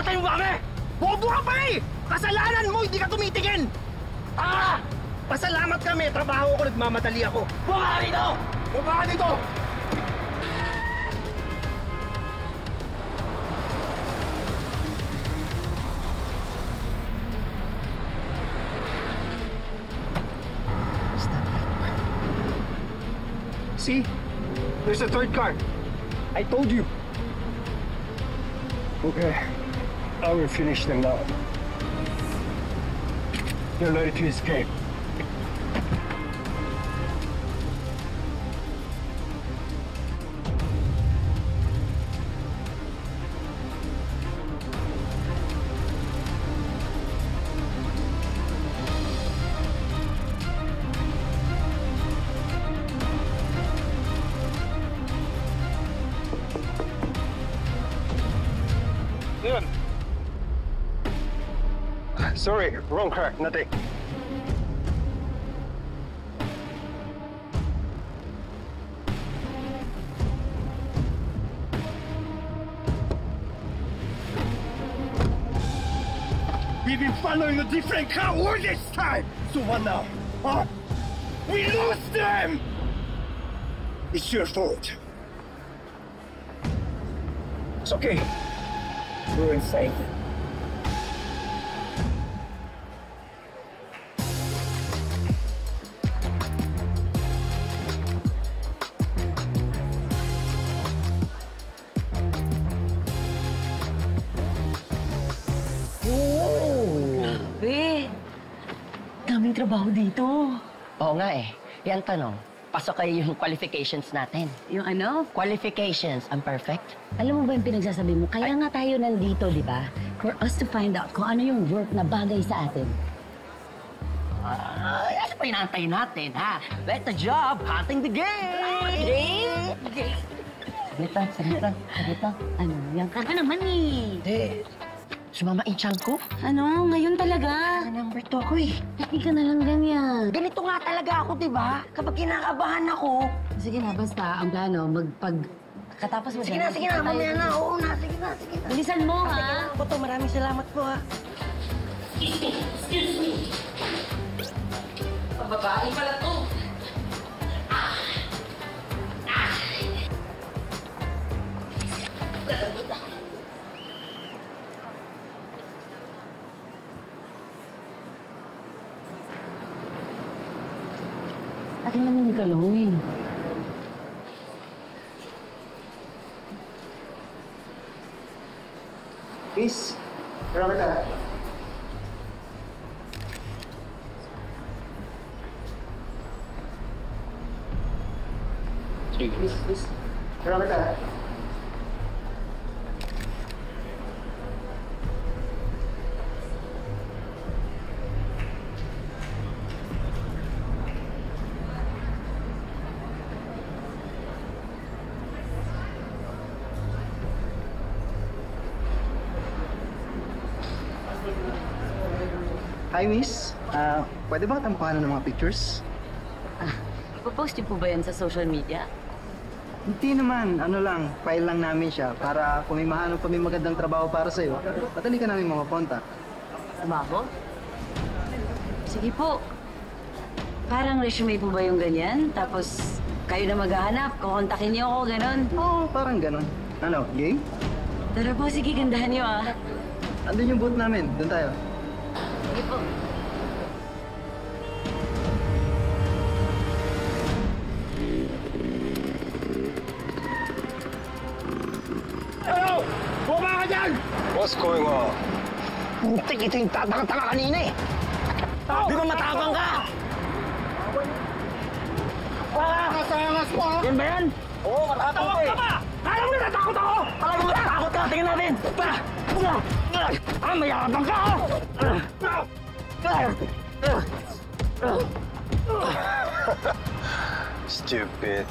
Papatay mo ba kami? Bobo ka pa eh! Kasalanan mo, hindi ka tumitingin! Pasalamat kami, trabaho ko, nagmamadali ako. Bumaba ka dito! Bumaba ka dito! See? There's a third car. I told you. Okay. I will finish them now. You're ready to escape. Yun. Sorry, wrong car. Nothing. We've been following a different car all this time! So what now? Huh? We lost them! It's your fault. It's okay. We're insane. Grabe! Daming trabaho dito. Oo nga eh. Yan tanong. Pasok kayo yung qualifications natin. Yung ano? Qualifications. I'm perfect. Alam mo ba yung pinagsasabi mo? Kaya nga tayo nandito, di ba? For us to find out kung ano yung work na bagay sa atin. Ano pa inaantay natin, ha? Let the job, hunting the game! Saglit lang. Ano? Yan ka naman eh. Hindi. Sumama in tiyan ko. Ano? Ngayon talaga? Number 2 ako eh. Hindi ka na lang ganyan. Ganito nga talaga ako, di ba? Kapag kinakabahan ako. Sige na, basta ang plano, katapos mo Sige na, mamaya na. Oo na, sige na. Bilisan mo, ha? Sige na po to. Maraming salamat po, ha. Excuse me. Babae pala to. Akin naman yung kalawin. Miss, marami ka. Miss, marami ka. Hi, Miss. Pwede ba tampahan ng mga pictures? Ipopost niyo po ba yan sa social media? Hindi naman. Ano lang, file lang namin siya para kung may mahanap kami magandang trabaho para sa'yo, madali ka namin makakontak. Trabaho? Sige po. Parang resume po ba yung ganyan? Tapos kayo na maghahanap, kukontakin niyo ako, ganon? Oo, parang ganon. Ano, game? Tara po, sige, gandahan niyo ah. Andun yung booth namin. Doon tayo. Sige po. Hello! Bumaba ka dyan! What's going on? Muntik ito yung tatanga-tanga kanina eh! Di ba matapang ka? Nakasangas mo ha? Yan ba yan? Oo, matapang ka eh! Kala mo natatakot ako! Kala mo natatakot ka! Tingnan natin! Mayabang ka ha! Stupid.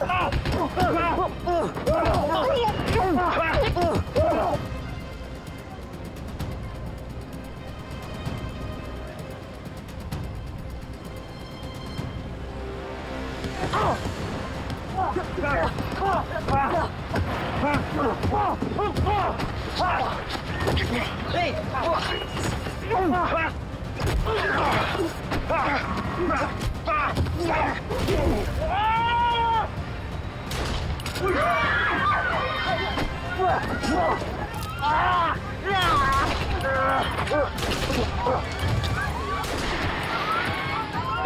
Hey!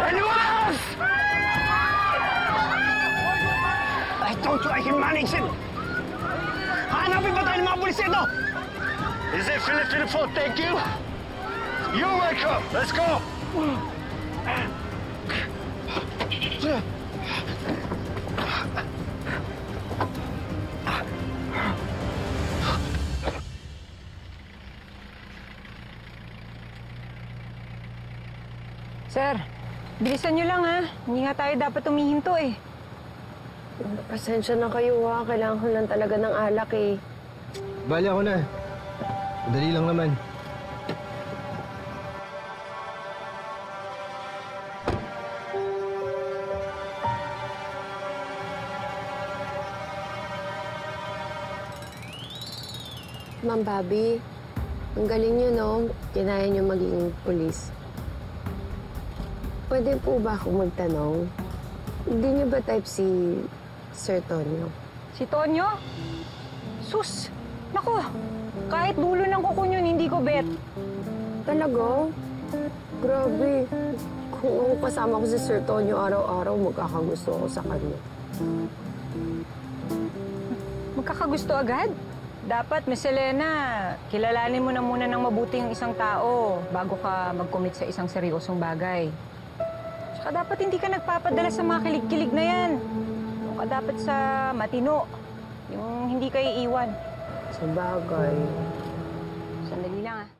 Anyone! I told you I can manage it! Hanapin ba tayo ng mga pulis ito? Is it Philip fault? Thank you! You're welcome! Let's go! Sir, bilisan nyo lang ha. Hindi nga tayo dapat humihinto eh. Pasensya na kayo ha. Kailangan ko lang talaga ng alak eh. Bali ako na. Dali lang naman. Ma'am Bobby, ang galing nyo no. Kinaya nyo maging pulis. Pwede po ba akong magtanong? Hindi niyo ba type si Sir Tonyo? Si Tonyo? Sus! Naku! Kahit dulo ng kuko yun, hindi ko bet. Talaga? Grabe. Kung ako kasama ko si Sir Tonyo araw-araw, magkakagusto ako sa kanya. Magkakagusto agad? Dapat, Miss Elena, kilalanin mo na muna ng mabuti ang isang tao bago ka mag-commit sa isang seryosong bagay. Tsaka dapat hindi ka nagpapadala sa mga kilig-kilig na yan. Doon ka dapat sa matino. Yung hindi ka iiwan. Sa bagay. Sandali lang ah.